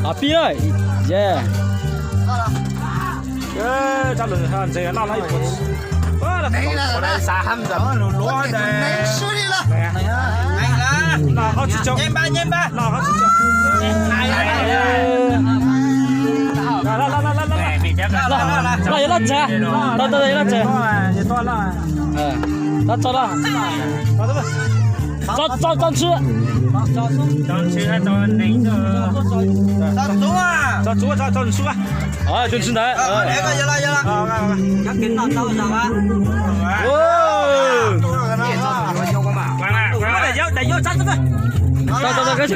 啊，比了，耶！咱轮上这个拿了一个吃。我来3人，落的。没输你了。拿好几脚。拿好几脚。来，那走，那走。你多了。那走了。找吃。找吃还找那个。找猪啊，找人数啊。啊，就吃奶。那个有了。要跟到早上啊。哦。来有咋子不？走，可以。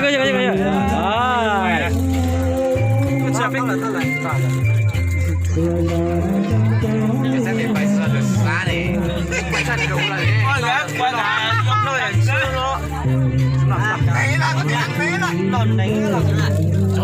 哎。吃冰了，来。走。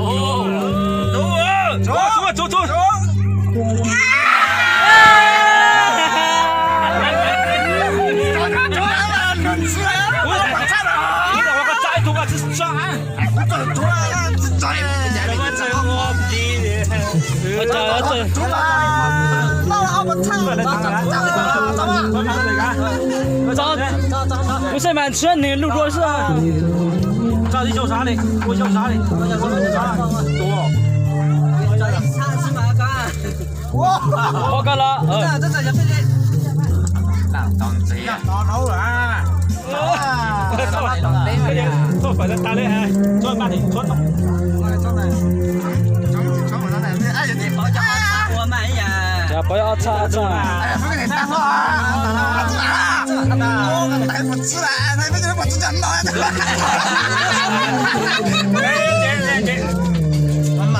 不是蛮吃那路过是啊。找你叫啥的？我叫啥的？多。我干了。做反正打的还做半天做。我买呀。不要吵。哎呀，不给你打我啊！我大夫吃了，他那个不吃人了。妈妈。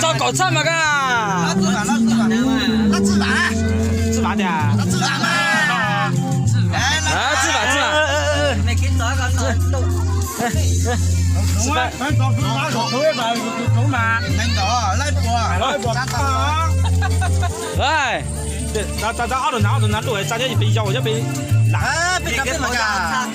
找搞菜嘛干？那自然的。自然嘛。自然。没给找个路。哎，咱奥伦拿路，咱家一比较，我就比。别跟我讲，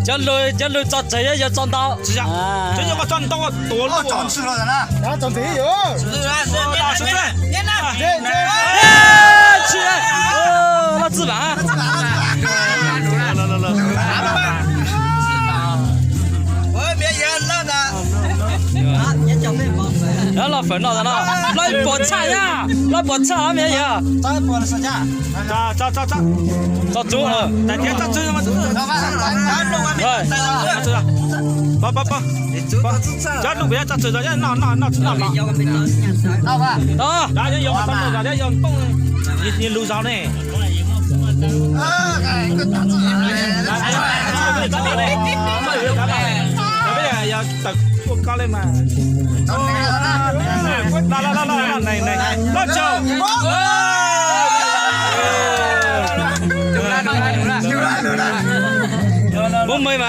叫路找这样要撞到。是啊，这要我撞到我多路。撞吃了人了，然后撞这有。去。那自然。然后老粉了，那菠菜呀，那菠菜那边呀。找菠菜价。找猪了。那天找猪嘛，这路不要找猪了，要拿。老板。大家用动，大家用动，你路上呢？要等我搞的嘛。来走。我没嘛。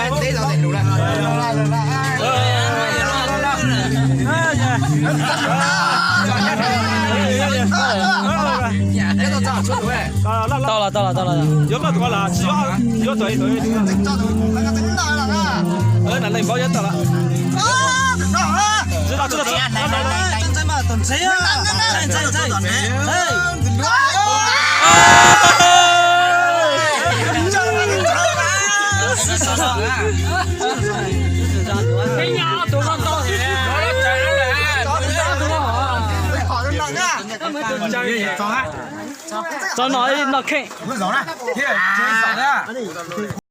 到了。有没有多了？只有对。那雷包也到了。知道。等车啊！找哪看？我走了，